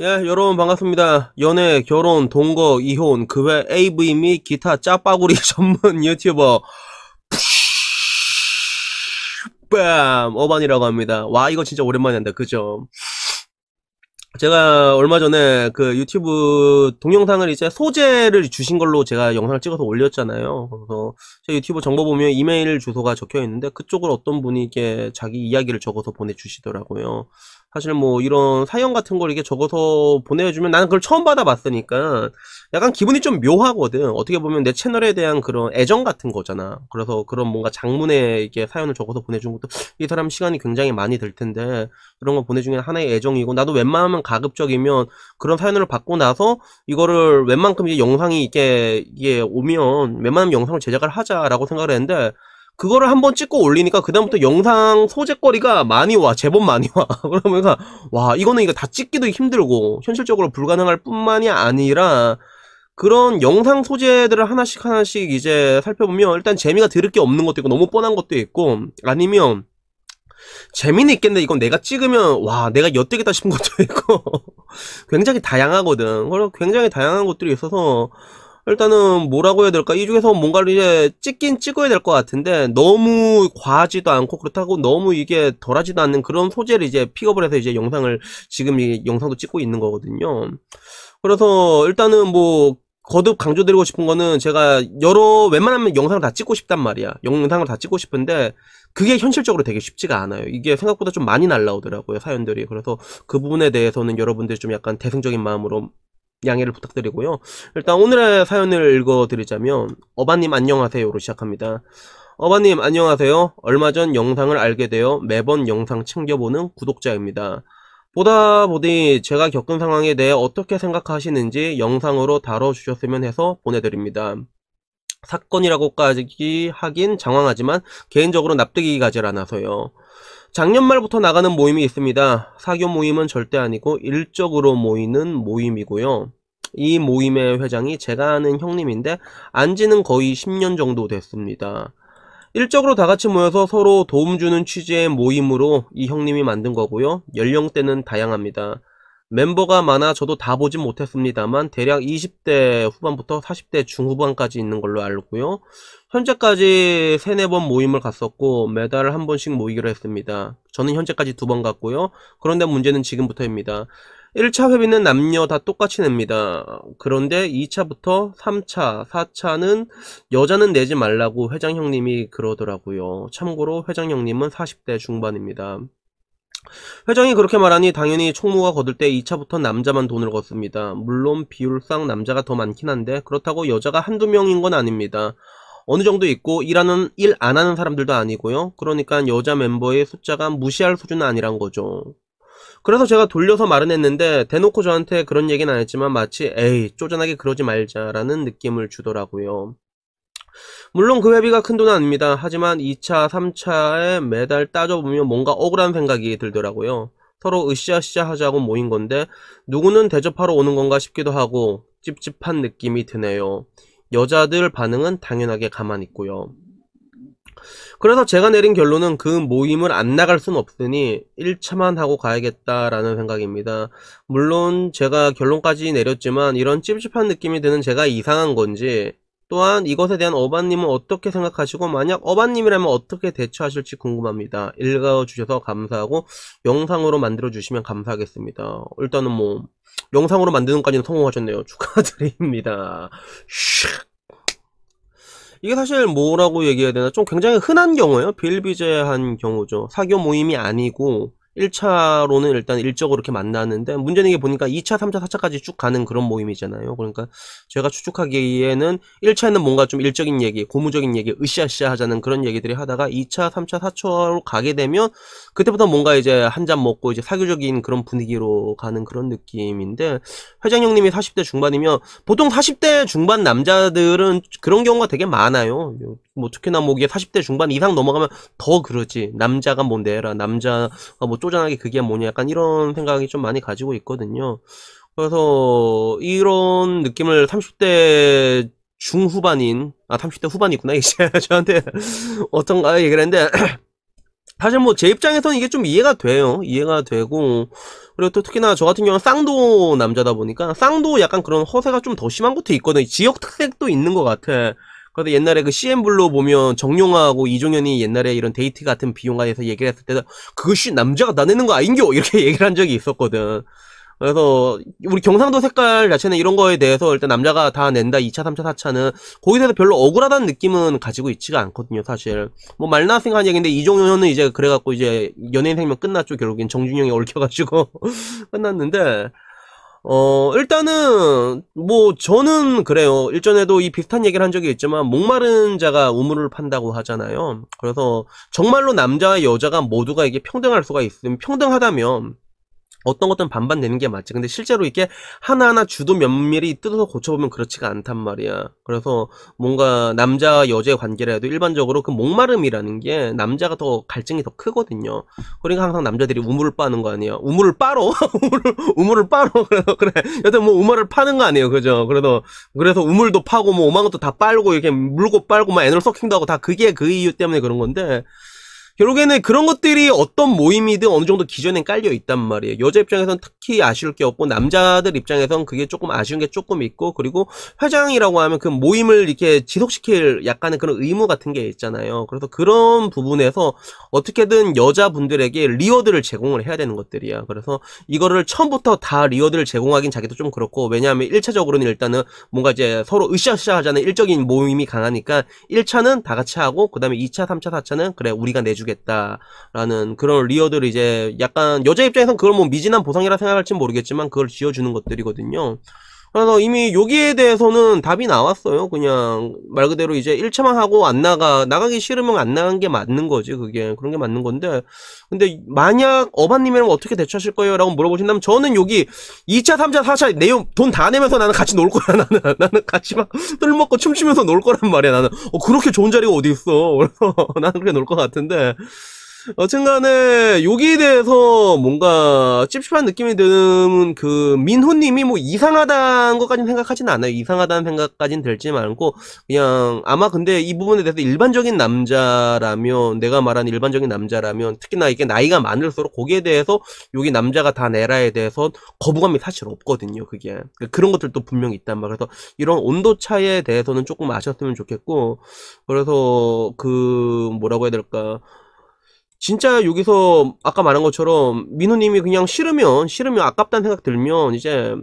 예, 여러분 반갑습니다. 연애, 결혼, 동거, 이혼, 그 외 AV 및 기타 짜빠구리 전문 유튜버 빰 어반이라고 합니다. 와, 이거 진짜 오랜만에 한다, 그죠? 제가 얼마 전에 그 유튜브 동영상을 이제 소재를 주신 걸로 제가 영상을 찍어서 올렸잖아요. 그래서 제 유튜브 정보 보면 이메일 주소가 적혀 있는데 그쪽을 어떤 분이 이게 자기 이야기를 적어서 보내주시더라고요. 사실 뭐 이런 사연 같은 걸 이게 적어서 보내주면 나는 그걸 처음 받아봤으니까 약간 기분이 좀 묘하거든. 어떻게 보면 내 채널에 대한 그런 애정 같은 거잖아. 그래서 그런 뭔가 장문에 이게 사연을 적어서 보내준 것도 이 사람 시간이 굉장히 많이 들 텐데 이런 거 보내주는 게 하나의 애정이고, 나도 웬만하면 가급적이면 그런 사연을 받고 나서 이거를 웬만큼 이제 영상이 이게 오면 웬만하면 영상을 제작을 하자라고 생각을 했는데, 그거를 한번 찍고 올리니까 그다음부터 영상 소재거리가 많이 와, 제법 많이 와. 그러면 와, 이거는 이거 다 찍기도 힘들고 현실적으로 불가능할 뿐만이 아니라 그런 영상 소재들을 하나씩 하나씩 이제 살펴보면 일단 재미가 들을 게 없는 것도 있고 너무 뻔한 것도 있고, 아니면 재미는 있겠는데 이건 내가 찍으면 와, 내가 엿되겠다 싶은 것도 있고 굉장히 다양하거든. 그래서 굉장히 다양한 것들이 있어서 일단은 뭐라고 해야 될까, 이 중에서 뭔가를 이제 찍긴 찍어야 될 것 같은데 너무 과하지도 않고 그렇다고 너무 이게 덜하지도 않는 그런 소재를 이제 픽업을 해서 이제 영상을, 지금 이 영상도 찍고 있는 거거든요. 그래서 일단은 뭐 거듭 강조드리고 싶은 거는, 제가 웬만하면 영상을 다 찍고 싶단 말이야. 영상을 다 찍고 싶은데 그게 현실적으로 되게 쉽지가 않아요. 이게 생각보다 좀 많이 날라오더라고요, 사연들이. 그래서 그 부분에 대해서는 여러분들이 좀 약간 대승적인 마음으로 양해를 부탁드리고요. 일단 오늘의 사연을 읽어드리자면, 어바님 안녕하세요로 시작합니다. 어바님 안녕하세요. 얼마 전 영상을 알게 되어 매번 영상 챙겨보는 구독자입니다. 보다 보니 제가 겪은 상황에 대해 어떻게 생각하시는지 영상으로 다뤄주셨으면 해서 보내드립니다. 사건이라고까지 하긴 장황하지만 개인적으로 납득이 가질 않아서요. 작년 말부터 나가는 모임이 있습니다. 사교 모임은 절대 아니고 일적으로 모이는 모임이고요. 이 모임의 회장이 제가 아는 형님인데 안지는 거의 10년 정도 됐습니다. 일적으로 다같이 모여서 서로 도움 주는 취지의 모임으로 이 형님이 만든 거고요. 연령대는 다양합니다. 멤버가 많아 저도 다 보진 못했습니다만 대략 20대 후반부터 40대 중후반까지 있는 걸로 알고요. 현재까지 3-4번 모임을 갔었고 매달 한 번씩 모이기로 했습니다. 저는 현재까지 2번 갔고요. 그런데 문제는 지금부터입니다. 1차 회비는 남녀 다 똑같이 냅니다. 그런데 2차부터 3차, 4차는 여자는 내지 말라고 회장 형님이 그러더라고요. 참고로 회장 형님은 40대 중반입니다. 회장이 그렇게 말하니 당연히 총무가 거둘 때 2차부터 남자만 돈을 걷습니다. 물론 비율상 남자가 더 많긴 한데 그렇다고 여자가 한두 명인 건 아닙니다. 어느 정도 있고 일 안 하는 사람들도 아니고요. 그러니까 여자 멤버의 숫자가 무시할 수준은 아니란 거죠. 그래서 제가 돌려서 말은 했는데 대놓고 저한테 그런 얘기는 안 했지만 마치 에이 쪼잔하게 그러지 말자라는 느낌을 주더라고요. 물론 그 회비가 큰 돈은 아닙니다. 하지만 2차, 3차에 매달 따져보면 뭔가 억울한 생각이 들더라고요. 서로 으쌰으쌰 하자고 모인 건데 누구는 대접하러 오는 건가 싶기도 하고 찝찝한 느낌이 드네요. 여자들 반응은 당연하게 가만히 있고요. 그래서 제가 내린 결론은 그 모임을 안 나갈 순 없으니 1차만 하고 가야겠다라는 생각입니다. 물론 제가 결론까지 내렸지만 이런 찝찝한 느낌이 드는 제가 이상한 건지, 또한 이것에 대한 어반님은 어떻게 생각하시고 만약 어반님이라면 어떻게 대처하실지 궁금합니다. 읽어주셔서 감사하고 영상으로 만들어주시면 감사하겠습니다. 일단은 뭐 영상으로 만드는 까지는 성공하셨네요. 축하드립니다. 이게 사실 뭐라고 얘기해야 되나, 좀 굉장히 흔한 경우예요. 비일비재한 경우죠. 사교 모임이 아니고 1차로는 일단 일적으로 이렇게 만나는데, 문제는 이게 보니까 2차, 3차, 4차까지 쭉 가는 그런 모임이잖아요. 그러니까 제가 추측하기에는 1차에는 뭔가 좀 일적인 얘기, 고무적인 얘기, 으쌰으쌰 하자는 그런 얘기들이 하다가 2차, 3차, 4차로 가게 되면 그때부터 뭔가 이제 한 잔 먹고 이제 사교적인 그런 분위기로 가는 그런 느낌인데, 회장 형님이 40대 중반이면 보통 40대 중반 남자들은 그런 경우가 되게 많아요. 뭐 특히나 뭐 이게 40대 중반 이상 넘어가면 더 그러지. 남자가 뭔데 해라. 남자가 뭐 쪼잔하게 그게 뭐냐. 약간 이런 생각이 좀 많이 가지고 있거든요. 그래서 이런 느낌을 30대 중후반인, 30대 후반이구나. 이제 저한테 어떤가 얘기를 했는데 사실 뭐 제 입장에서는 이게 좀 이해가 돼요. 이해가 되고, 그리고 또 특히나 저 같은 경우는 쌍도 남자다 보니까 쌍도 약간 그런 허세가 좀 더 심한 것도 있거든. 지역 특색도 있는 것 같아. 그래서 옛날에 그 CN블루 보면 정용화하고 이종현이 옛날에 이런 데이트 같은 비용가에서 얘기를 했을 때도 그것이 남자가 다 내는 거 아닌겨? 이렇게 얘기를 한 적이 있었거든. 그래서 우리 경상도 색깔 자체는 이런 거에 대해서 일단 남자가 다 낸다. 2차, 3차, 4차는 거기에 대해서 별로 억울하다는 느낌은 가지고 있지가 않거든요, 사실. 뭐 말 나왔으니까 한 얘기인데 이종현은 이제 그래갖고 이제 연예인 생명 끝났죠. 결국엔 정준영이 얽혀가지고 끝났는데 일단은 뭐 저는 그래요. 일전에도 이 비슷한 얘기를 한 적이 있지만 목마른 자가 우물을 판다고 하잖아요. 그래서 정말로 남자와 여자가 모두가 이게 평등할 수가 있으면 평등하다면 어떤 것들은 반반 내는 게 맞지. 근데 실제로 이게 하나하나 주도 면밀히 뜯어서 고쳐보면 그렇지가 않단 말이야. 그래서 뭔가 남자와 여자의 관계라 해도 일반적으로 그 목마름이라는 게 남자가 더 갈증이 더 크거든요. 그러니까 항상 남자들이 우물을 빠는 거 아니에요. 우물을 빠러? 우물을 빠러? 그래. 여튼 뭐 우물을 파는 거 아니에요. 그죠? 그래서 우물도 파고 뭐 오만 것도 다 빨고 이렇게 물고 빨고 막 애널 서킹도 하고 다 그게 그 이유 때문에 그런 건데 결국에는 그런 것들이 어떤 모임이든 어느 정도 기존에 깔려 있단 말이에요. 여자 입장에서는 특히 아쉬울 게 없고 남자들 입장에서는 그게 조금 아쉬운 게 조금 있고 그리고 회장이라고 하면 그 모임을 이렇게 지속시킬 약간의 그런 의무 같은 게 있잖아요. 그래서 그런 부분에서 어떻게든 여자분들에게 리워드를 제공을 해야 되는 것들이야. 그래서 이거를 처음부터 다 리워드를 제공하긴 자기도 좀 그렇고 왜냐하면 1차적으로는 일단은 뭔가 이제 서로 으쌰으쌰 하자는 일적인 모임이 강하니까 1차는 다 같이 하고 그 다음에 2차, 3차, 4차는 그래 우리가 내주겠다라는 그런 리워드를 이제 약간 여자 입장에서는 그걸 뭐 미진한 보상이라 생각할지 모르겠지만 그걸 지어주는 것들이거든요. 그래서 이미 여기에 대해서는 답이 나왔어요. 그냥 말 그대로 이제 1차만 하고 안 나가기 싫으면 안 나간 게 맞는 거지. 그게 그런 게 맞는 건데 근데 만약 어바님이라면 어떻게 대처하실 거예요? 라고 물어보신다면 저는 여기 2차 3차 4차 내용 돈 다 내면서 나는 같이 놀 거야. 나는 같이 막 술 먹고 춤추면서 놀 거란 말이야. 나는 그렇게 좋은 자리가 어디 있어. 그래서 나는 그렇게 놀 것 같은데 여튼간에 여기에 대해서 뭔가 찝찝한 느낌이 드는 그 민호님이 뭐 이상하다는 것까지는 생각하지는 않아요. 이상하다는 생각까지는 들지 않고 그냥 아마 근데 이 부분에 대해서 일반적인 남자라면 내가 말하는 일반적인 남자라면 특히나 이게 나이가 많을수록 거기에 대해서 여기 남자가 다 내라에 대해서 거부감이 사실 없거든요. 그게 그런 것들도 분명히 있단 말이에요. 그래서 이런 온도 차이에 대해서는 조금 아셨으면 좋겠고 그래서 그 뭐라고 해야 될까 진짜 여기서 아까 말한 것처럼 민호님이 그냥 싫으면 아깝다는 생각 들면 이제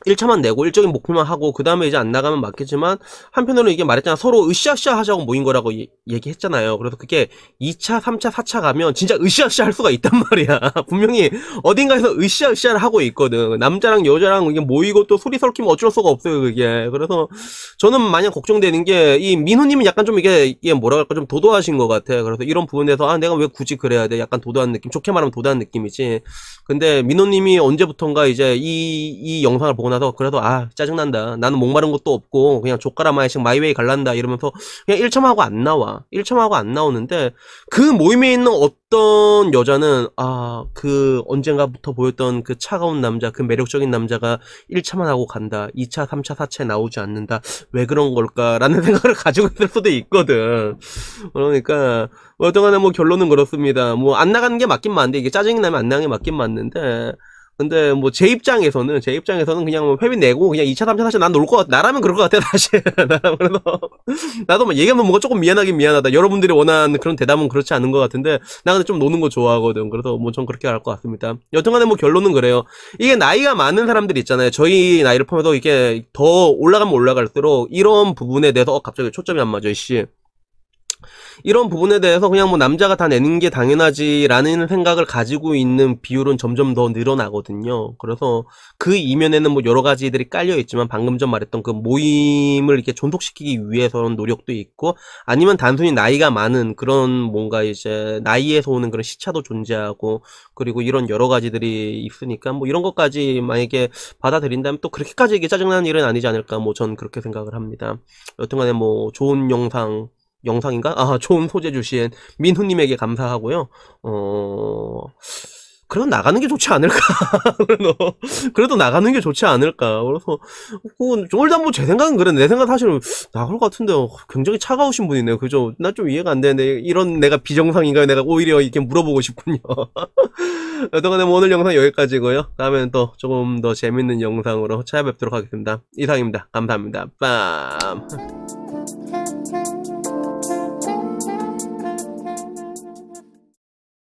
1차만 내고 일적인 목표만 하고 그 다음에 이제 안 나가면 맞겠지만 한편으로는 이게 말했잖아 서로 으쌰으쌰 하자고 모인 거라고 얘기했잖아요. 그래서 그게 2차 3차 4차 가면 진짜 으쌰으쌰 할 수가 있단 말이야. 분명히 어딘가에서 으쌰으쌰를 하고 있거든. 남자랑 여자랑 이게 모이고 또 소리 섞이면 어쩔 수가 없어요 그게. 그래서 저는 마냥 걱정되는 게 이 민호님은 약간 좀 이게 뭐라 할까 좀 도도하신 것 같아. 그래서 이런 부분에서 내가 왜 굳이 그래야 돼 약간 도도한 느낌 좋게 말하면 도도한 느낌이지. 근데 민호님이 언제부턴가 이제 이 영상을 보고 나서 그래도 짜증난다. 나는 목마른 것도 없고 그냥 족가라마이씩 마이웨이 갈란다 이러면서 그냥 1첨하고 안 나와. 1첨하고 안 나오는데 그 모임에 있는 어떤 여자는 그 언젠가부터 보였던 그 차가운 남자 그 매력적인 남자가 1차만 하고 간다. 2차 3차 4차에 나오지 않는다. 왜 그런 걸까라는 생각을 가지고 있을 수도 있거든. 그러니까 어떠간에 뭐 결론은 그렇습니다. 뭐 안 나가는 게 맞긴 맞는데 이게 짜증이 나면 안 나가는 게 맞긴 맞는데 근데 뭐 제 입장에서는 그냥 뭐 회비 내고 그냥 2차 3차 사실 난 놀 것 같아. 나라면 그럴 것 같아 사실. 그래서 나도 막 얘기하면 뭔가 조금 미안하긴 미안하다. 여러분들이 원하는 그런 대답은 그렇지 않은 것 같은데 나 근데 좀 노는 거 좋아하거든. 그래서 뭐 전 그렇게 할 것 같습니다. 여튼간에 뭐 결론은 그래요. 이게 나이가 많은 사람들 있잖아요. 저희 나이를 포함해서 이게 더 올라가면 올라갈수록 이런 부분에 대해서 갑자기 초점이 안 맞아 씨. 이런 부분에 대해서 그냥 뭐 남자가 다 내는 게 당연하지라는 생각을 가지고 있는 비율은 점점 더 늘어나거든요. 그래서 그 이면에는 뭐 여러 가지들이 깔려 있지만 방금 전 말했던 그 모임을 이렇게 존속시키기 위해서는 노력도 있고 아니면 단순히 나이가 많은 그런 뭔가 이제 나이에서 오는 그런 시차도 존재하고 그리고 이런 여러 가지들이 있으니까 뭐 이런 것까지 만약에 받아들인다면 또 그렇게까지 이게 짜증나는 일은 아니지 않을까 뭐 전 그렇게 생각을 합니다. 여튼간에 뭐 좋은 영상인가? 좋은 소재 주신 민후님에게 감사하고요. 그래도 나가는 게 좋지 않을까. 그래도 나가는 게 좋지 않을까. 그래서 일단 뭐 제 생각은 그래. 내 생각 사실은 나갈 것 같은데 굉장히 차가우신 분이네요. 그죠? 나 좀 이해가 안 되는데 이런 내가 비정상인가요? 내가 오히려 이렇게 물어보고 싶군요. 여튼간에 뭐 오늘 영상 여기까지고요. 다음에는 또 조금 더 재밌는 영상으로 찾아뵙도록 하겠습니다. 이상입니다. 감사합니다. 빰.